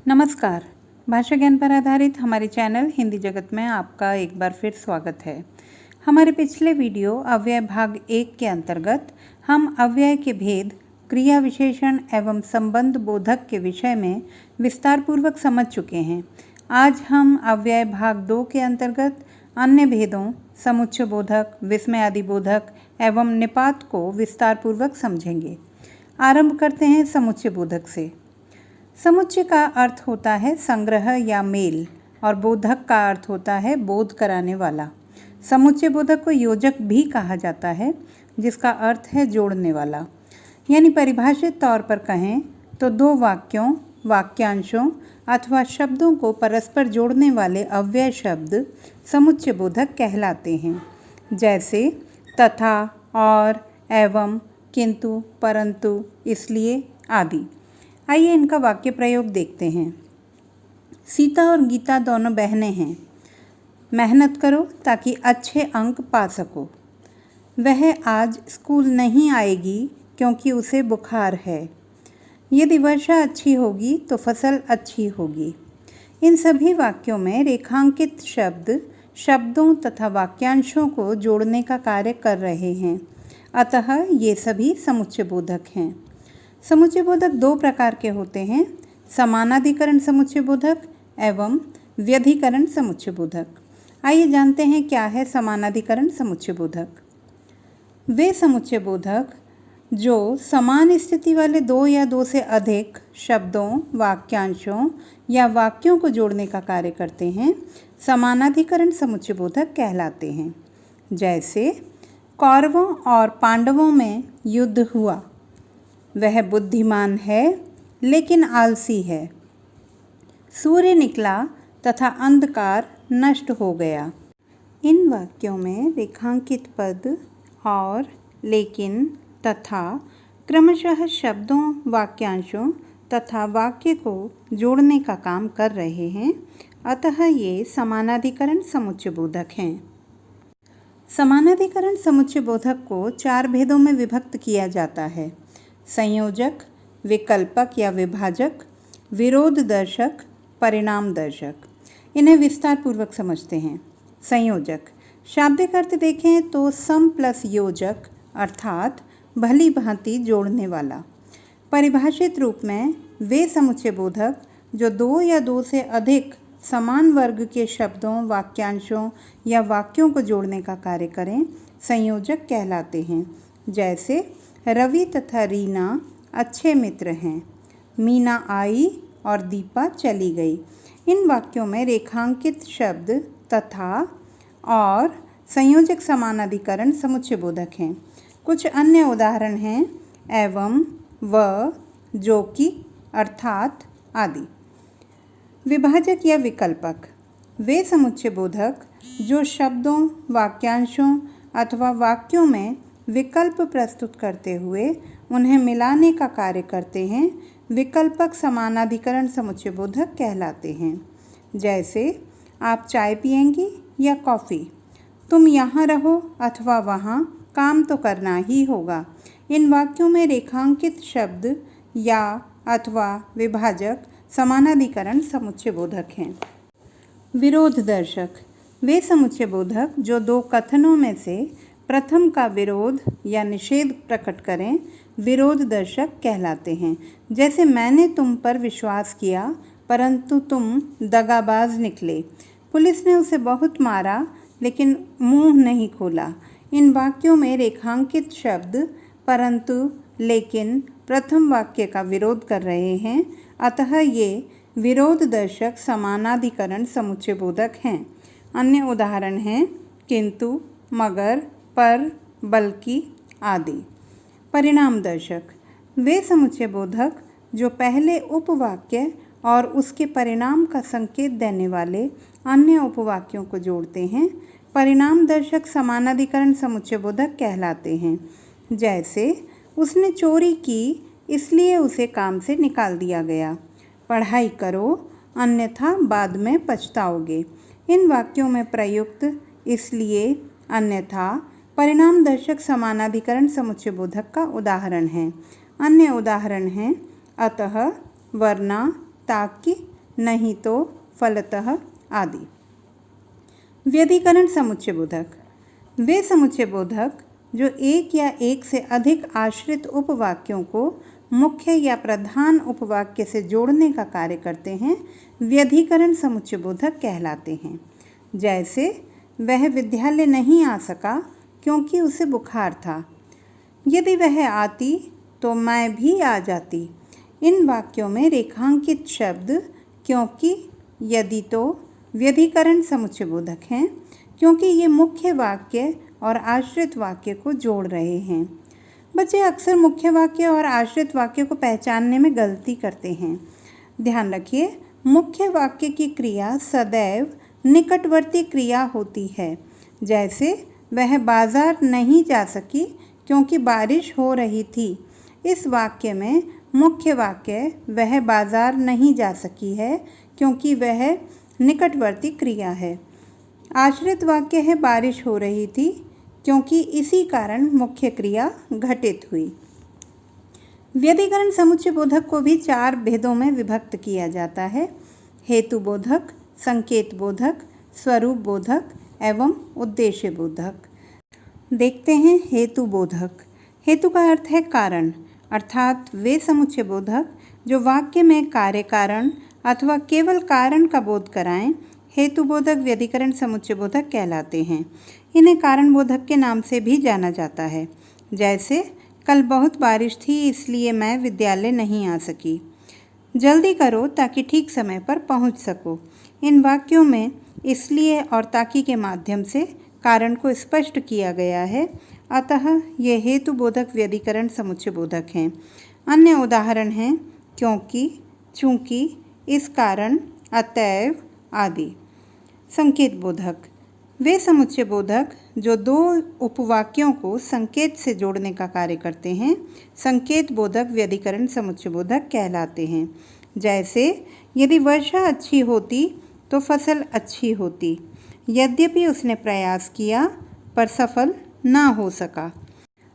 नमस्कार। भाषा ज्ञान पर आधारित हमारे चैनल हिंदी जगत में आपका एक बार फिर स्वागत है। हमारे पिछले वीडियो अव्यय भाग 1 के अंतर्गत हम अव्यय के भेद, क्रिया विशेषण एवं संबंध बोधक के विषय में विस्तार पूर्वक समझ चुके हैं। आज हम अव्यय भाग 2 के अंतर्गत अन्य भेदों, समुच्चय बोधक, विस्मय आदि बोधक एवं निपात को विस्तार पूर्वक समझेंगे। आरंभ करते हैं समुच्चय बोधक से। समुच्चय का अर्थ होता है संग्रह या मेल और बोधक का अर्थ होता है बोध कराने वाला। समुच्चय बोधक को योजक भी कहा जाता है, जिसका अर्थ है जोड़ने वाला। यानी परिभाषित तौर पर कहें तो दो वाक्यों, वाक्यांशों अथवा शब्दों को परस्पर जोड़ने वाले अव्यय शब्द समुच्चय बोधक कहलाते हैं। जैसे तथा, और, एवं, किंतु, परंतु, इसलिए आदि। आइए इनका वाक्य प्रयोग देखते हैं। सीता और गीता दोनों बहनें हैं। मेहनत करो ताकि अच्छे अंक पा सको। वह आज स्कूल नहीं आएगी क्योंकि उसे बुखार है। यदि वर्षा अच्छी होगी तो फसल अच्छी होगी। इन सभी वाक्यों में रेखांकित शब्द शब्दों तथा वाक्यांशों को जोड़ने का कार्य कर रहे हैं, अतः ये सभी समुच्चय बोधक हैं। समुच्चय बोधक दो प्रकार के होते हैं, समानाधिकरण समुच्चय बोधक एवं व्यधिकरण समुच्चय बोधक। आइए जानते हैं क्या है समानाधिकरण समुच्चय बोधक। वे समुच्चय बोधक जो समान स्थिति वाले दो या दो से अधिक शब्दों, वाक्यांशों या वाक्यों को जोड़ने का कार्य करते हैं, समानाधिकरण समुच्चय बोधक कहलाते हैं। जैसे कौरवों और पांडवों में युद्ध हुआ। वह बुद्धिमान है लेकिन आलसी है। सूर्य निकला तथा अंधकार नष्ट हो गया। इन वाक्यों में रेखांकित पद और, लेकिन, तथा क्रमशः शब्दों, वाक्यांशों तथा वाक्य को जोड़ने का काम कर रहे हैं, अतः ये समानाधिकरण समुच्चय बोधक हैं। समानाधिकरण समुच्चय बोधक को 4 भेदों में विभक्त किया जाता है: संयोजक, विकल्पक या विभाजक, विरोध दर्शक, परिणाम दर्शक। इन्हें विस्तार पूर्वक समझते हैं। संयोजक शाब्दिक अर्थ देखें तो सम प्लस योजक अर्थात भली भांति जोड़ने वाला। परिभाषित रूप में वे समुच्चय बोधक जो दो या दो से अधिक समान वर्ग के शब्दों, वाक्यांशों या वाक्यों को जोड़ने का कार्य करें, संयोजक कहलाते हैं। जैसे रवि तथा रीना अच्छे मित्र हैं। मीना आई और दीपा चली गई। इन वाक्यों में रेखांकित शब्द तथा और संयोजक समानाधिकरण समुच्चय बोधक हैं। कुछ अन्य उदाहरण हैं एवं, व, जो कि, अर्थात आदि। विभाजक या विकल्पक वे समुच्चय बोधक जो शब्दों, वाक्यांशों अथवा वाक्यों में विकल्प प्रस्तुत करते हुए उन्हें मिलाने का कार्य करते हैं, विकल्पक समानाधिकरण समुच्चय बोधक कहलाते हैं। जैसे आप चाय पिएंगी या कॉफ़ी, तुम यहाँ रहो अथवा वहाँ, काम तो करना ही होगा। इन वाक्यों में रेखांकित शब्द या अथवा विभाजक समानाधिकरण समुच्चय बोधक हैं। विरोध दर्शक वे समुच्चय बोधक जो दो कथनों में से प्रथम का विरोध या निषेध प्रकट करें, विरोध दर्शक कहलाते हैं। जैसे मैंने तुम पर विश्वास किया परंतु तुम दगाबाज निकले। पुलिस ने उसे बहुत मारा लेकिन मुंह नहीं खोला। इन वाक्यों में रेखांकित शब्द परंतु, लेकिन प्रथम वाक्य का विरोध कर रहे हैं, अतः ये विरोध दर्शक समानाधिकरण समुच्चय बोधक हैं। अन्य उदाहरण हैं किंतु, मगर, पर, बल्कि आदि। परिणाम दर्शक वे समुच्चय बोधक जो पहले उपवाक्य और उसके परिणाम का संकेत देने वाले अन्य उपवाक्यों को जोड़ते हैं, परिणाम दर्शक समानाधिकरण समुच्चय बोधक कहलाते हैं। जैसे उसने चोरी की इसलिए उसे काम से निकाल दिया गया। पढ़ाई करो अन्यथा बाद में पछताओगे। इन वाक्यों में प्रयुक्त इसलिए, अन्यथा परिणाम दर्शक समानाधिकरण समुच्चय बोधक का उदाहरण है। अन्य उदाहरण हैं अतः, वरना, ताकि, नहीं तो फलतः आदि। व्यधिकरण समुच्चय बोधक, वे समुच्चय बोधक जो एक या एक से अधिक आश्रित उपवाक्यों को मुख्य या प्रधान उपवाक्य से जोड़ने का कार्य करते हैं, व्यधिकरण समुच्चय बोधक कहलाते हैं। जैसे वह विद्यालय नहीं आ सका क्योंकि उसे बुखार था। यदि वह आती तो मैं भी आ जाती। इन वाक्यों में रेखांकित शब्द क्योंकि, यदि तो व्यधिकरण समुच्चय बोधक हैं, क्योंकि ये मुख्य वाक्य और आश्रित वाक्य को जोड़ रहे हैं। बच्चे अक्सर मुख्य वाक्य और आश्रित वाक्य को पहचानने में गलती करते हैं। ध्यान रखिए, मुख्य वाक्य की क्रिया सदैव निकटवर्ती क्रिया होती है। जैसे वह बाजार नहीं जा सकी क्योंकि बारिश हो रही थी। इस वाक्य में मुख्य वाक्य वह बाजार नहीं जा सकी है क्योंकि वह निकटवर्ती क्रिया है। आश्रित वाक्य है बारिश हो रही थी क्योंकि इसी कारण मुख्य क्रिया घटित हुई। व्यधिकरण समुच्चय बोधक को भी 4 भेदों में विभक्त किया जाता है: हेतु बोधक, संकेत बोधक, स्वरूप बोधक एवं उद्देश्य बोधक। देखते हैं हेतु बोधक। हेतु का अर्थ है कारण, अर्थात वे समुच्चय बोधक जो वाक्य में कार्य कारण अथवा केवल कारण का बोध कराएं, हेतु बोधक व्यधिकरण समुच्चय बोधक कहलाते हैं। इन्हें कारण बोधक के नाम से भी जाना जाता है। जैसे कल बहुत बारिश थी इसलिए मैं विद्यालय नहीं आ सकी। जल्दी करो ताकि ठीक समय पर पहुंच सको। इन वाक्यों में इसलिए और ताकि के माध्यम से कारण को स्पष्ट किया गया है, अतः ये हेतु बोधक व्यधिकरण समुच्चय बोधक हैं। अन्य उदाहरण हैं क्योंकि, चूंकि, इस कारण, अतएव आदि। संकेत बोधक, वे समुच्चय बोधक जो 2 उपवाक्यों को संकेत से जोड़ने का कार्य करते हैं, संकेत बोधक व्यधिकरण समुच्चय बोधक कहलाते हैं। जैसे यदि वर्षा अच्छी होती तो फसल अच्छी होती। यद्यपि उसने प्रयास किया पर सफल ना हो सका।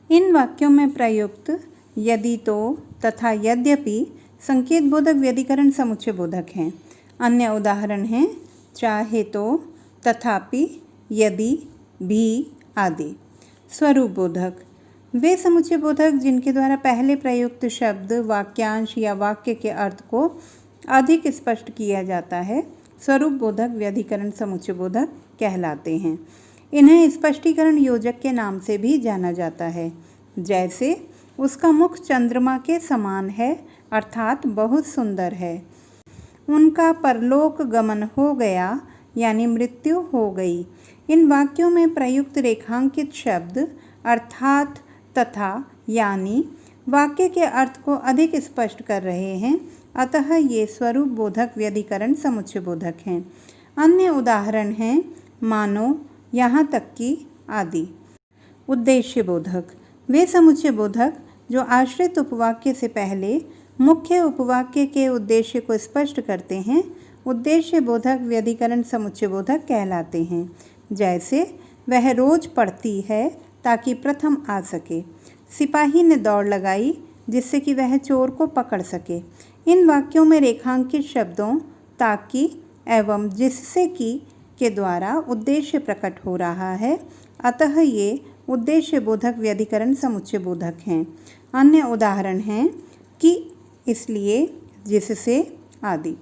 इन वाक्यों में प्रयुक्त यदि तो तथा यद्यपि संकेत बोधक व्यधिकरण समुच्चय बोधक हैं। अन्य उदाहरण हैं चाहे तो, तथापि, यदि, भी आदि। स्वरूप बोधक, वे समुच्चय बोधक जिनके द्वारा पहले प्रयुक्त शब्द, वाक्यांश या वाक्य के अर्थ को अधिक स्पष्ट किया जाता है, स्वरूप बोधक व्यधिकरण समुच्चय बोधक कहलाते हैं। इन्हें स्पष्टीकरण योजक के नाम से भी जाना जाता है। जैसे उसका मुख चंद्रमा के समान है, अर्थात बहुत सुंदर है। उनका परलोक गमन हो गया, यानी मृत्यु हो गई। इन वाक्यों में प्रयुक्त रेखांकित शब्द अर्थात, तथा, यानी वाक्य के अर्थ को अधिक स्पष्ट कर रहे हैं, अतः ये स्वरूप बोधक व्यधिकरण समुच्चय बोधक हैं। अन्य उदाहरण हैं मानो, यहाँ तक कि आदि। उद्देश्य बोधक, वे समुच्चय बोधक जो आश्रित उपवाक्य से पहले मुख्य उपवाक्य के उद्देश्य को स्पष्ट करते हैं, उद्देश्य बोधक व्यधिकरण समुच्चय बोधक कहलाते हैं। जैसे वह रोज पढ़ती है ताकि प्रथम आ सके। सिपाही ने दौड़ लगाई जिससे कि वह चोर को पकड़ सके। इन वाक्यों में रेखांकित शब्दों ताकि एवं जिससे कि के द्वारा उद्देश्य प्रकट हो रहा है, अतः ये उद्देश्य बोधक व्यधिकरण समुच्चय बोधक हैं। अन्य उदाहरण हैं कि, इसलिए, जिससे आदि।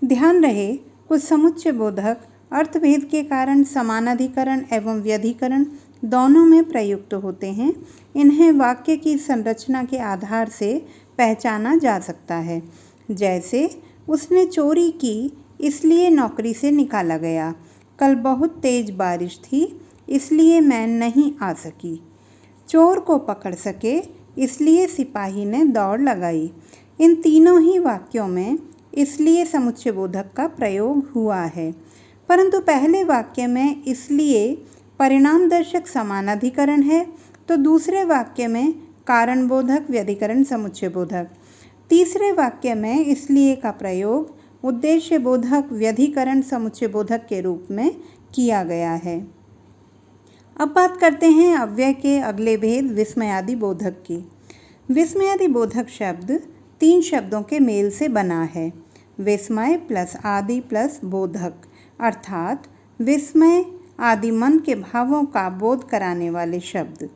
ध्यान रहे, कुछ समुच्चय बोधक अर्थभेद के कारण समानाधिकरण एवं व्यधिकरण दोनों में प्रयुक्त होते हैं। इन्हें वाक्य की संरचना के आधार से पहचाना जा सकता है। जैसे उसने चोरी की इसलिए नौकरी से निकाला गया। कल बहुत तेज बारिश थी इसलिए मैं नहीं आ सकी। चोर को पकड़ सके इसलिए सिपाही ने दौड़ लगाई। इन तीनों ही वाक्यों में इसलिए समुच्चय बोधक का प्रयोग हुआ है, परंतु पहले वाक्य में इसलिए परिणामदर्शक समानाधिकरण है तो दूसरे वाक्य में कारण बोधक व्यधिकरण समुच्चय बोधक। तीसरे वाक्य में इसलिए का प्रयोग उद्देश्य बोधक व्यधिकरण समुच्चय बोधक के रूप में किया गया है। अब बात करते हैं अव्यय के अगले भेद विस्मयादि बोधक की। विस्मयादि बोधक शब्द 3 शब्दों के मेल से बना है। विस्मय प्लस आदि प्लस बोधक, अर्थात विस्मय आदि मन के भावों का बोध कराने वाले शब्द।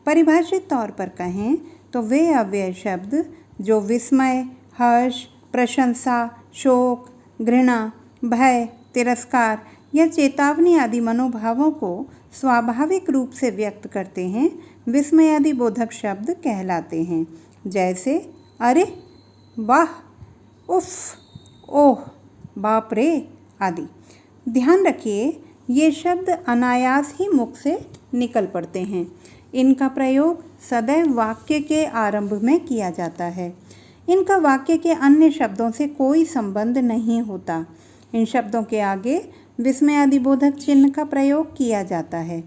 परिभाषित तौर पर कहें तो वे अव्यय शब्द जो विस्मय, हर्ष, प्रशंसा, शोक, घृणा, भय, तिरस्कार या चेतावनी आदि मनोभावों को स्वाभाविक रूप से व्यक्त करते हैं, विस्मय आदि बोधक शब्द कहलाते हैं। जैसे अरे, वाह, उफ, ओह, बाप रे आदि। ध्यान रखिए, ये शब्द अनायास ही मुख से निकल पड़ते हैं। इनका प्रयोग सदैव वाक्य के आरंभ में किया जाता है। इनका वाक्य के अन्य शब्दों से कोई संबंध नहीं होता। इन शब्दों के आगे विस्मय आदि बोधक चिन्ह का प्रयोग किया जाता है।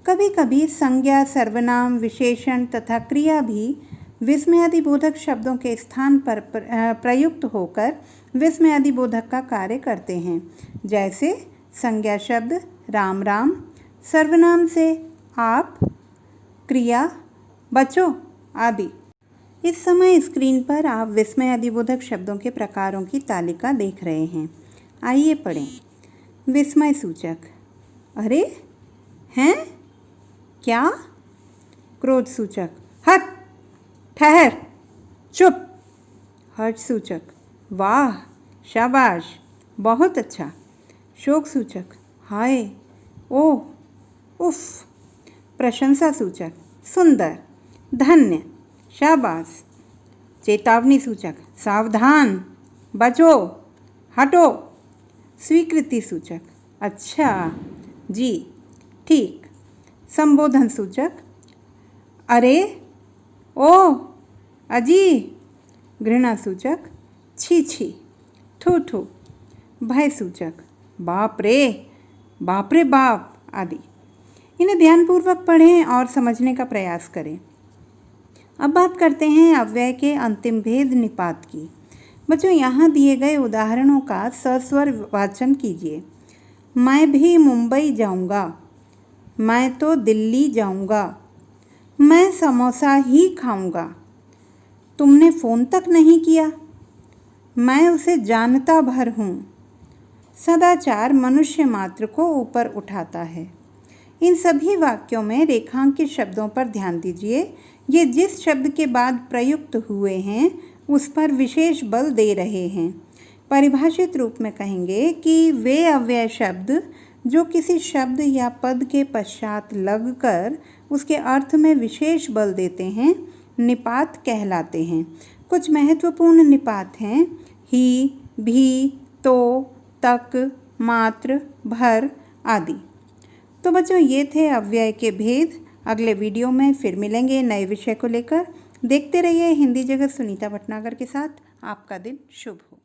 कभी कभी संज्ञा, सर्वनाम, विशेषण तथा क्रिया भी विस्मय आदि बोधक शब्दों के स्थान पर प्रयुक्त होकर विस्मय आदि बोधक का कार्य करते हैं। जैसे संज्ञा शब्द राम राम, सर्वनाम से आप, क्रिया बच्चों आदि। इस समय स्क्रीन पर आप विस्मय आदि बोधक शब्दों के प्रकारों की तालिका देख रहे हैं। आइए पढ़ें। विस्मय सूचक, अरे, हैं, क्या। क्रोध सूचक, हट, ठहर, चुप। हर्ष सूचक, वाह, शाबाश, बहुत अच्छा। शोक सूचक, हाय, ओह, उफ। प्रशंसा सूचक, सुंदर, धन्य, शाबाश। चेतावनी सूचक, सावधान, बचो, हटो। स्वीकृति सूचक, अच्छा, जी, ठीक। संबोधन सूचक, अरे, ओह, अजी। घृणा सूचक, छी छी, थू थू। भय सूचक, बाप रे बाप आदि। इन्हें ध्यानपूर्वक पढ़ें और समझने का प्रयास करें। अब बात करते हैं अव्यय के अंतिम भेद निपात की। बच्चों, यहाँ दिए गए उदाहरणों का सस्वर वाचन कीजिए। मैं भी मुंबई जाऊँगा, मैं तो दिल्ली जाऊँगा, मैं समोसा ही खाऊँगा, तुमने फ़ोन तक नहीं किया, मैं उसे जानता भर हूँ। सदाचार मनुष्य मात्र को ऊपर उठाता है। इन सभी वाक्यों में रेखांकित शब्दों पर ध्यान दीजिए। ये जिस शब्द के बाद प्रयुक्त हुए हैं उस पर विशेष बल दे रहे हैं। परिभाषित रूप में कहेंगे कि वे अव्यय शब्द जो किसी शब्द या पद के पश्चात लगकर उसके अर्थ में विशेष बल देते हैं, निपात कहलाते हैं। कुछ महत्वपूर्ण निपात हैं ही, भी, तो, तक, मात्र, भर आदि। तो बच्चों, ये थे अव्यय के भेद। अगले वीडियो में फिर मिलेंगे नए विषय को लेकर। देखते रहिए हिंदी जगत सुनीता भटनागर के साथ। आपका दिन शुभ हो।